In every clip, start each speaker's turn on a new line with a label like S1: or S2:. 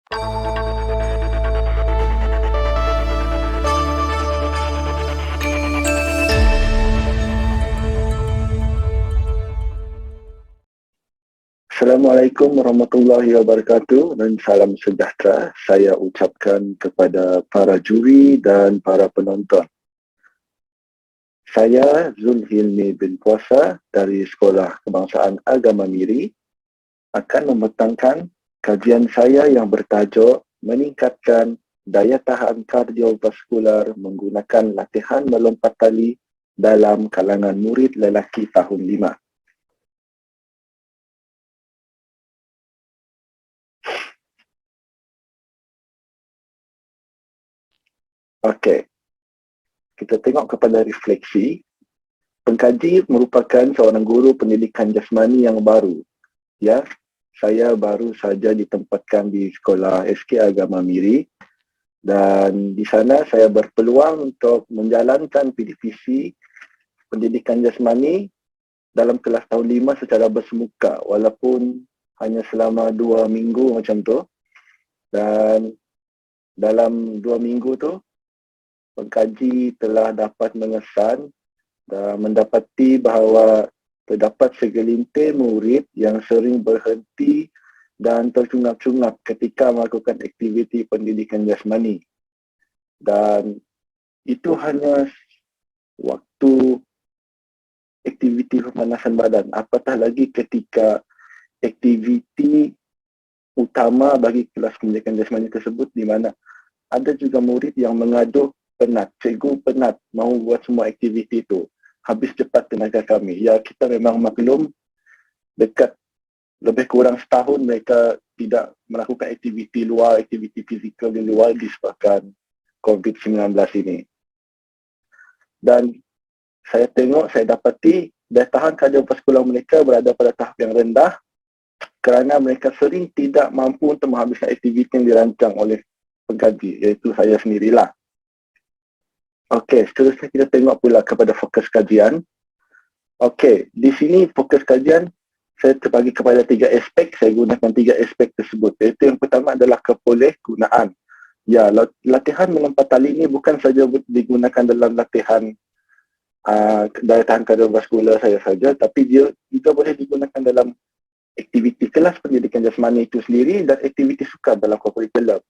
S1: Assalamualaikum warahmatullahi wabarakatuh dan salam sejahtera saya ucapkan kepada para juri dan para penonton. Saya Zulhilmi bin Puasa dari Sekolah Kebangsaan Agama Miri akan membentangkan kajian saya yang bertajuk meningkatkan daya tahan kardiovaskular menggunakan latihan melompat tali dalam kalangan murid lelaki tahun 5. Okey, kita tengok kepada refleksi. Pengkaji merupakan seorang guru pendidikan jasmani yang baru. Ya, saya baru saja ditempatkan di Sekolah SK Agama Miri dan di sana saya berpeluang untuk menjalankan PDPC pendidikan jasmani dalam kelas tahun 5 secara bersemuka walaupun hanya selama 2 minggu macam tu. Dan dalam 2 minggu tu pengkaji telah dapat mengesan dan mendapati bahawa terdapat segelintir murid yang sering berhenti dan tercungap-cungap ketika melakukan aktiviti pendidikan jasmani. Dan itu hanya waktu aktiviti pemanasan badan, apatah lagi ketika aktiviti utama bagi kelas pendidikan jasmani tersebut di mana ada juga murid yang mengaduh penat, cikgu penat mahu buat semua aktiviti itu. Habis cepat tenaga kami. Ya, kita memang maklum dekat lebih kurang setahun mereka tidak melakukan aktiviti luar, aktiviti fizikal di luar disebabkan COVID-19 ini. Dan saya tengok, saya dapati daya tahan kardiovaskular mereka berada pada tahap yang rendah kerana mereka sering tidak mampu untuk menghabiskan aktiviti yang dirancang oleh pengkaji, iaitu saya sendirilah. Okey, seterusnya kita tengok pula kepada fokus kajian. Okey, di sini fokus kajian saya terbagi kepada 3 aspek. Saya gunakan 3 aspek tersebut. Iaitu yang pertama adalah kepolehgunaan. Ya, latihan melompat tali ini bukan saja digunakan dalam latihan daya tahan kardiovaskular saya saja, tapi dia juga boleh digunakan dalam aktiviti kelas pendidikan jasmani itu sendiri dan aktiviti sukan dalam kurikulum.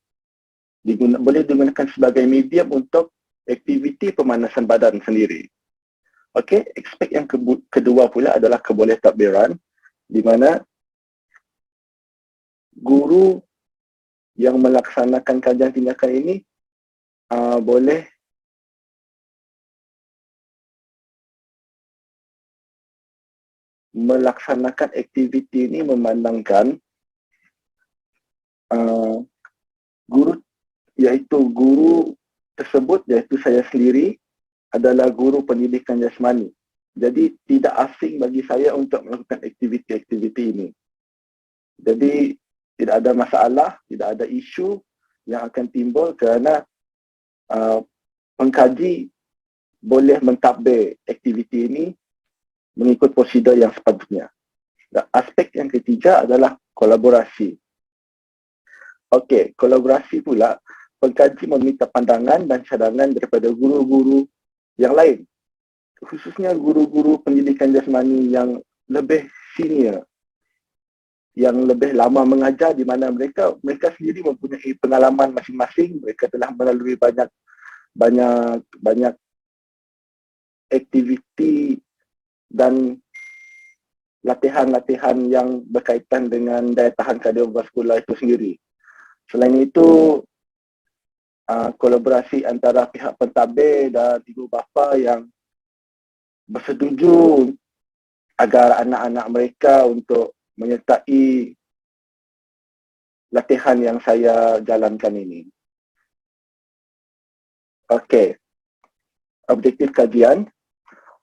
S1: Boleh digunakan sebagai medium untuk aktiviti pemanasan badan sendiri. Okey, aspek yang kedua pula adalah kebolehtakbiran, di mana guru yang melaksanakan kajian tindakan ini boleh melaksanakan aktiviti ini memandangkan guru tersebut, iaitu saya sendiri, adalah guru pendidikan jasmani. Jadi tidak asing bagi saya untuk melakukan aktiviti-aktiviti ini. Jadi tidak ada masalah, tidak ada isu yang akan timbul kerana pengkaji boleh mentadbir aktiviti ini mengikut prosedur yang sepatutnya. Dan aspek yang ketiga adalah kolaborasi. Okey, kolaborasi pula, pengkaji meminta pandangan dan cadangan daripada guru-guru yang lain, khususnya guru-guru pendidikan jasmani yang lebih senior, yang lebih lama mengajar, di mana mereka sendiri mempunyai pengalaman masing-masing. Mereka telah melalui banyak aktiviti dan latihan-latihan yang berkaitan dengan daya tahan kardiovaskular itu sendiri. Selain itu, kolaborasi antara pihak pentadbir dan ibu bapa yang bersetuju agar anak-anak mereka untuk menyertai latihan yang saya jalankan ini. Okey, objektif kajian.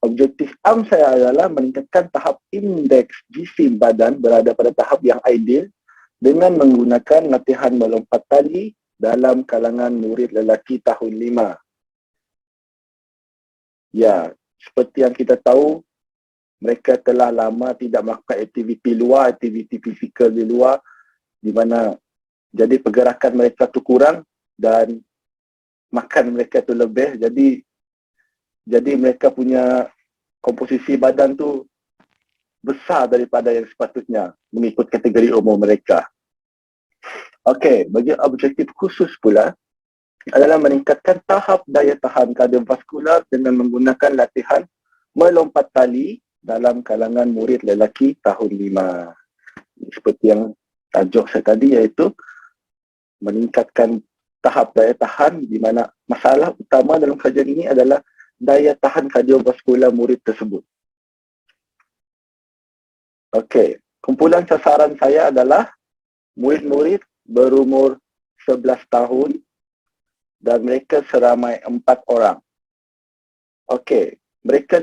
S1: Objektif saya adalah meningkatkan tahap indeks jisim badan berada pada tahap yang ideal dengan menggunakan latihan melompat tali dalam kalangan murid lelaki tahun 5. Ya, seperti yang kita tahu, mereka telah lama tidak melakukan aktiviti luar, aktiviti fizikal di luar, di mana Jadi pergerakan mereka tu kurang dan makan mereka tu lebih. Jadi mereka punya komposisi badan tu besar daripada yang sepatutnya mengikut kategori umur mereka. Okey, bagi objektif khusus pula adalah meningkatkan tahap daya tahan kardiovaskular dengan menggunakan latihan melompat tali dalam kalangan murid lelaki tahun 5. Seperti yang tajuk saya tadi, iaitu meningkatkan tahap daya tahan, di mana masalah utama dalam kajian ini adalah daya tahan kardiovaskular murid tersebut. Okey, kumpulan sasaran saya adalah murid-murid berumur 11 tahun dan mereka seramai 4 orang. Okey, mereka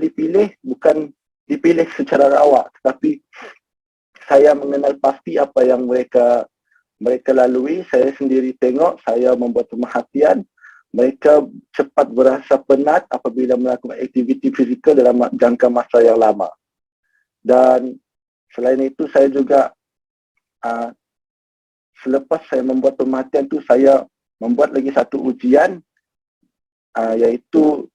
S1: bukan dipilih secara rawak, tetapi saya mengenal pasti apa yang mereka lalui. Saya sendiri tengok, saya membuat pemerhatian. Mereka cepat berasa penat apabila melakukan aktiviti fizikal dalam jangka masa yang lama. Dan selain itu, saya juga selepas saya membuat pemerhatian tu, saya membuat lagi satu ujian, iaitu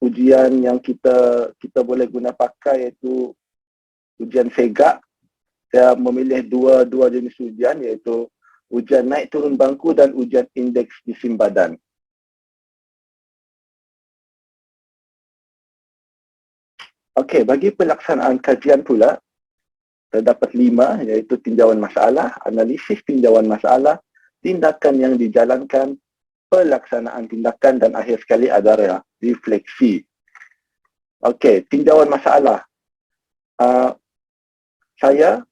S1: ujian yang kita boleh guna pakai, iaitu ujian segak. Saya memilih dua jenis ujian, iaitu ujian naik turun bangku dan ujian indeks jisim badan. Okey, bagi pelaksanaan kajian pula, terdapat 5, iaitu tinjauan masalah, analisis tinjauan masalah, tindakan yang dijalankan, pelaksanaan tindakan, dan akhir sekali adalah refleksi. Okey, tinjauan masalah. Saya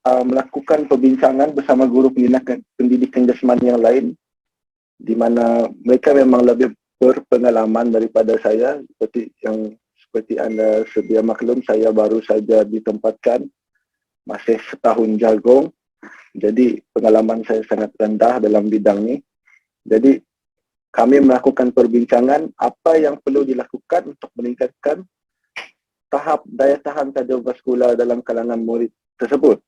S1: melakukan perbincangan bersama guru pendidikan jasmani yang lain, di mana mereka memang lebih berpengalaman daripada saya. Seperti anda sedia maklum, saya baru saja ditempatkan, masih setahun jagung. Jadi pengalaman saya sangat rendah dalam bidang ini. Jadi kami melakukan perbincangan apa yang perlu dilakukan untuk meningkatkan tahap daya tahan kardiovaskular dalam kalangan murid tersebut.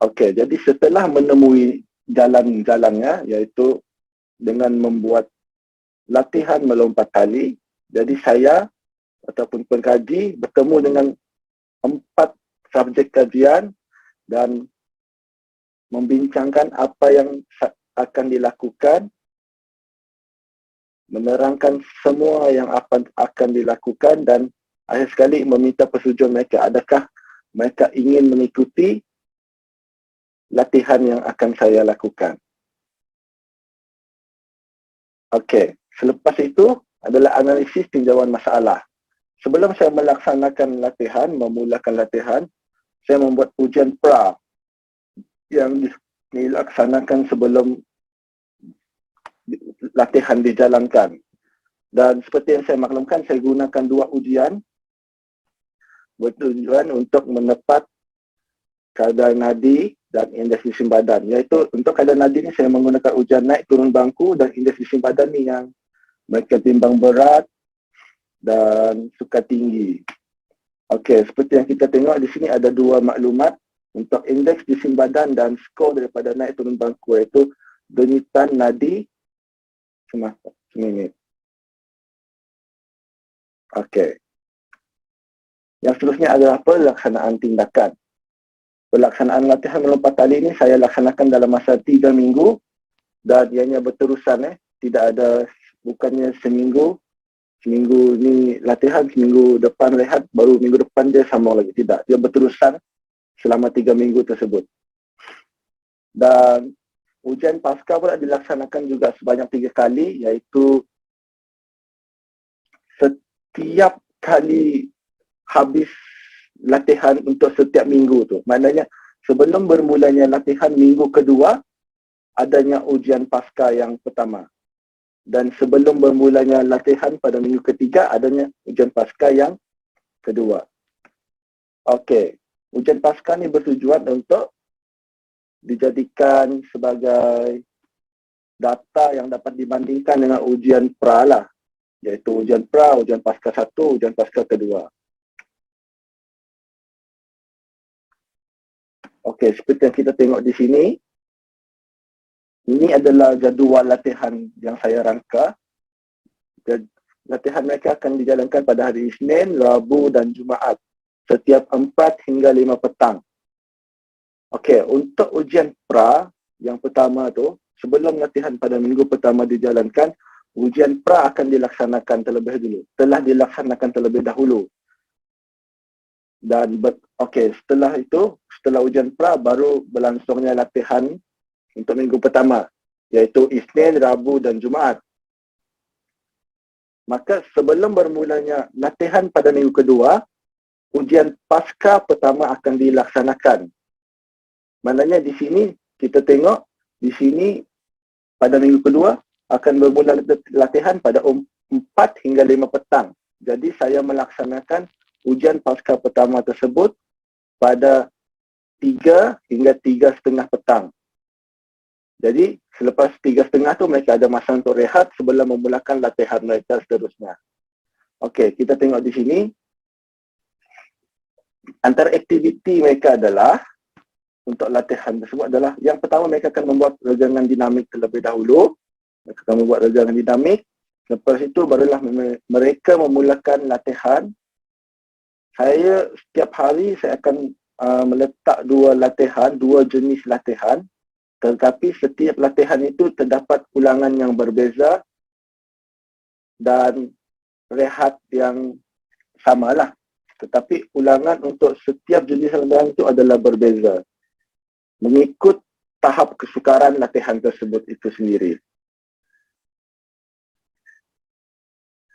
S1: Okey, jadi setelah menemui jalan-jalannya, iaitu dengan membuat latihan melompat tali, jadi saya ataupun pengkaji bertemu dengan 4 subjek kajian dan membincangkan apa yang akan dilakukan, menerangkan semua yang akan dilakukan, dan akhir sekali meminta persetujuan mereka, adakah mereka ingin mengikuti latihan yang akan saya lakukan. Okey, selepas itu adalah analisis tinjauan masalah. Sebelum saya memulakan latihan, saya membuat ujian pra yang dilaksanakan sebelum latihan dijalankan. Dan seperti yang saya maklumkan, saya gunakan 2 ujian bertujuan untuk menepat kadar nadi dan indeks jisim badan. Iaitu untuk kadar nadi ni saya menggunakan ujian naik turun bangku, dan indeks jisim badan ni yang mereka timbang berat dan suka tinggi. Okey, seperti yang kita tengok di sini ada 2 maklumat untuk indeks jisim badan dan skor daripada naik turun bangku, iaitu denyitan nadi semasa seminit. Okey. Yang seterusnya adalah pelaksanaan tindakan. Pelaksanaan latihan melompat tali ini saya laksanakan dalam masa 3 minggu dan ianya berterusan. Tidak ada, bukannya seminggu ni latihan, seminggu depan rehat, baru minggu depan dia sambung lagi. Tidak, dia berterusan selama 3 minggu tersebut. Dan ujian pasca pula dilaksanakan juga sebanyak 3 kali, iaitu setiap kali habis latihan untuk setiap minggu tu. Maknanya sebelum bermulanya latihan minggu kedua, adanya ujian pasca yang pertama. Dan sebelum bermulanya latihan pada minggu ketiga, adanya ujian pasca yang kedua. Okey, ujian pasca ni bertujuan untuk dijadikan sebagai data yang dapat dibandingkan dengan ujian pra lah. Iaitu ujian pra, ujian pasca 1, ujian pasca kedua. Okey, seperti yang kita tengok di sini, Ini adalah jadual latihan yang saya rangka. Latihan mereka akan dijalankan pada hari Isnin, Rabu dan Jumaat setiap 4 hingga 5 petang. Okey, untuk ujian pra yang pertama tu, sebelum latihan pada minggu pertama dijalankan, ujian pra akan dilaksanakan terlebih dulu. Telah dilaksanakan terlebih dahulu. Dan setelah itu, setelah ujian pra baru berlangsungnya latihan untuk minggu pertama, iaitu Isnin, Rabu dan Jumaat. Maka sebelum bermulanya latihan pada minggu kedua, ujian pasca pertama akan dilaksanakan. Maknanya di sini kita tengok, di sini pada minggu kedua akan bermula latihan pada 4 hingga 5 petang. Jadi saya melaksanakan ujian pasca pertama tersebut pada 3 hingga 3.30 petang. Jadi selepas 3.30 tu mereka ada masa untuk rehat sebelum memulakan latihan mereka seterusnya. Okey, kita tengok di sini. Antara aktiviti mereka adalah, untuk latihan tersebut adalah, yang pertama mereka akan membuat regangan dinamik terlebih dahulu. Mereka akan membuat regangan dinamik. Lepas itu barulah mereka memulakan latihan. Saya setiap hari saya akan meletak dua jenis latihan. Tetapi setiap latihan itu terdapat ulangan yang berbeza dan rehat yang samalah. Tetapi ulangan untuk setiap jenis latihan itu adalah berbeza, mengikut tahap kesukaran latihan tersebut itu sendiri.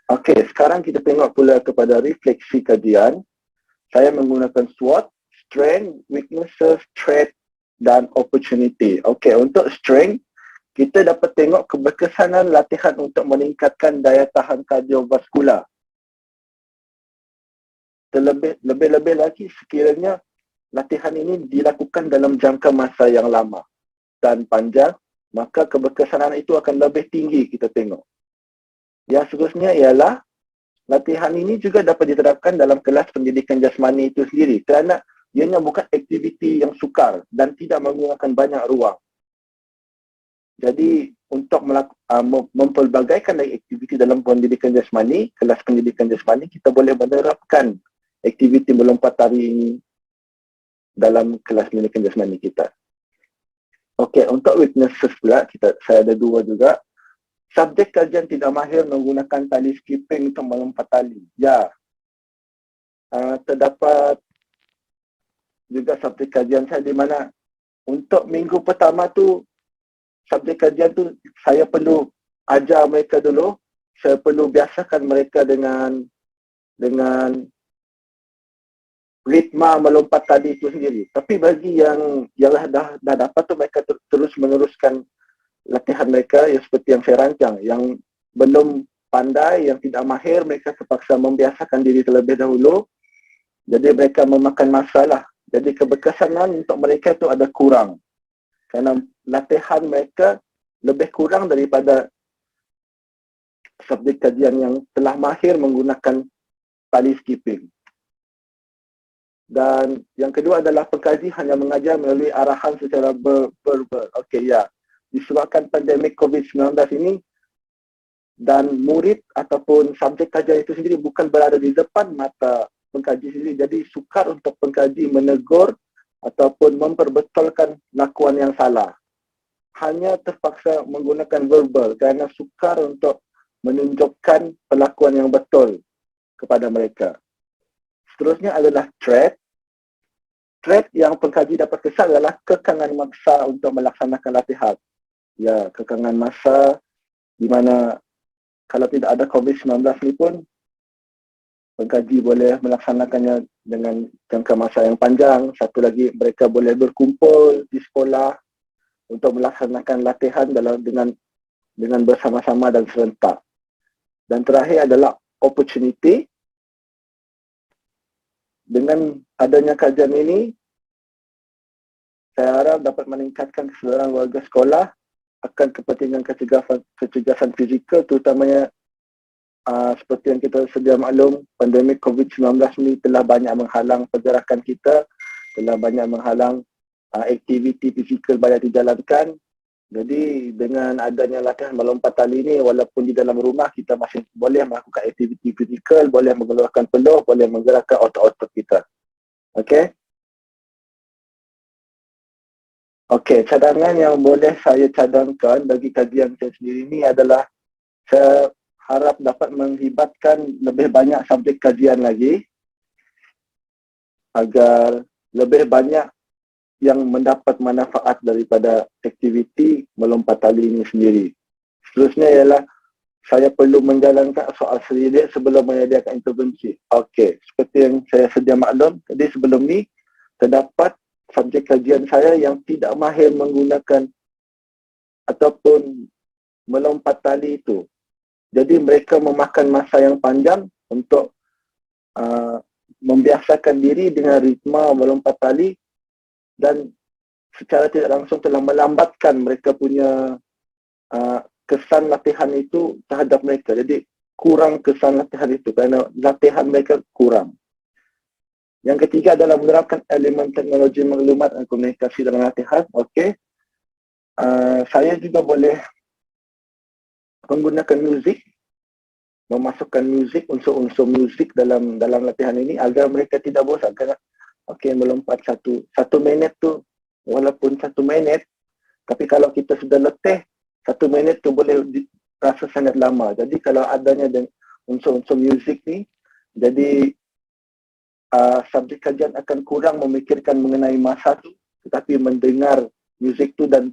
S1: Okey, sekarang kita tengok pula kepada refleksi kajian. Saya menggunakan SWOT, Strength, Weaknesses, Threat dan Opportunity. Okey, untuk strength, kita dapat tengok keberkesanan latihan untuk meningkatkan daya tahan kardiovaskular. Lebih-lebih lagi sekiranya latihan ini dilakukan dalam jangka masa yang lama dan panjang, maka keberkesanan itu akan lebih tinggi kita tengok. Yang seterusnya ialah latihan ini juga dapat diterapkan dalam kelas pendidikan jasmani itu sendiri kerana ianya bukan aktiviti yang sukar dan tidak menggunakan banyak ruang. Jadi untuk mempelbagaikan dari aktiviti dalam pendidikan jasmani, kelas pendidikan jasmani, kita boleh menerapkan aktiviti melompat tari ini dalam kelas pendidikan jasmani kita. Okey, untuk weaknesses pula, saya ada dua juga. Subjek kajian tidak mahir menggunakan tali skipping untuk melompat tali. Ya, terdapat juga subjek kajian saya di mana untuk minggu pertama tu, subjek kajian tu saya perlu ajar mereka dulu. Saya perlu biasakan mereka dengan ritma melompat tadi itu sendiri. Tapi bagi yang dah dapat tu, mereka terus meneruskan latihan mereka yang seperti yang saya rancang. Yang belum pandai, yang tidak mahir, mereka terpaksa membiasakan diri terlebih dahulu. Jadi mereka memakan masa lah. Jadi keberkesanan untuk mereka itu ada kurang. Kerana latihan mereka lebih kurang daripada subjek kajian yang telah mahir menggunakan tali skipping. Dan yang kedua adalah pengkaji hanya mengajar melalui arahan secara verbal. Okey, ya. Disebabkan pandemik COVID-19 ini dan murid ataupun subjek kajian itu sendiri bukan berada di depan mata pengkaji sendiri. Jadi sukar untuk pengkaji menegur ataupun memperbetulkan lakuan yang salah. Hanya terpaksa menggunakan verbal kerana sukar untuk menunjukkan perlakuan yang betul kepada mereka. Seterusnya adalah threat. Threat yang pengkaji dapat kesal adalah kekangan masa untuk melaksanakan latihan. Ya, kekangan masa di mana kalau tidak ada COVID-19 ni pun pengkaji boleh melaksanakannya dengan jangka masa yang panjang. Satu lagi, mereka boleh berkumpul di sekolah untuk melaksanakan latihan dengan bersama-sama dan serentak. Dan terakhir adalah opportunity. Dengan adanya kajian ini, saya harap dapat meningkatkan kesedaran warga sekolah akan kepentingan kecergasan fizikal, terutamanya seperti yang kita sedia maklum, pandemik COVID-19 ini telah banyak menghalang pergerakan kita, telah banyak menghalang aktiviti fizikal banyak dijalankan. Jadi dengan adanya latihan melompat tali ini, walaupun di dalam rumah kita masih boleh melakukan aktiviti fizikal, boleh mengeluarkan peluh, boleh menggerakkan otot-otot kita. Okey? Okey, cadangan yang boleh saya cadangkan bagi kajian saya sendiri ini adalah saya harap dapat melibatkan lebih banyak subjek kajian lagi agar lebih banyak yang mendapat manfaat daripada aktiviti melompat tali ini sendiri. Seterusnya ialah saya perlu menjalankan soal selidik sebelum menyediakan intervensi. Okey, seperti yang saya sedia maklum tadi sebelum ni, terdapat subjek kajian saya yang tidak mahir menggunakan ataupun melompat tali itu. Jadi mereka memakan masa yang panjang untuk membiasakan diri dengan ritma melompat tali dan secara tidak langsung telah melambatkan mereka punya kesan latihan itu terhadap mereka. Jadi kurang kesan latihan itu kerana latihan mereka kurang. Yang ketiga adalah menerapkan elemen teknologi maklumat dan komunikasi dalam latihan. Okey. Saya juga boleh menggunakan muzik, memasukkan muzik, unsur-unsur muzik dalam latihan ini agar mereka tidak bosan. Kerana okey, melompat satu minit tu, walaupun 1 minit, tapi kalau kita sudah letih, 1 minit tu boleh rasa sangat lama. Jadi kalau adanya unsur-unsur muzik ni, jadi subjek kajian akan kurang memikirkan mengenai masa tu, tetapi mendengar muzik tu dan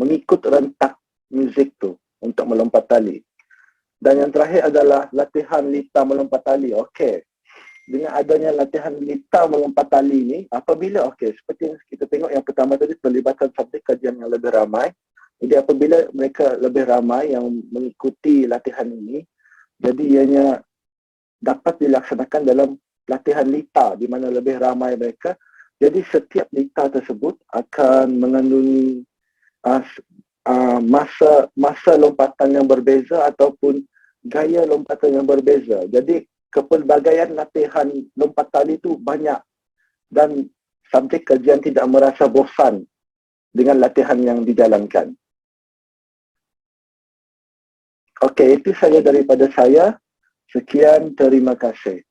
S1: mengikut rentak muzik tu untuk melompat tali. Dan yang terakhir adalah latihan lita melompat tali. Okey. Dengan adanya latihan lita melompat tali ni, apabila seperti yang kita tengok yang pertama tadi, pelibatan subjek kajian yang lebih ramai. Jadi apabila mereka lebih ramai yang mengikuti latihan ini, jadi ianya dapat dilaksanakan dalam latihan lita di mana lebih ramai mereka. Jadi setiap lita tersebut akan mengandungi masa lompatan yang berbeza ataupun gaya lompatan yang berbeza. Jadi kepelbagaian latihan lompat tali itu banyak dan subjek kajian tidak merasa bosan dengan latihan yang dijalankan. Okey, itu saja daripada saya. Sekian, terima kasih.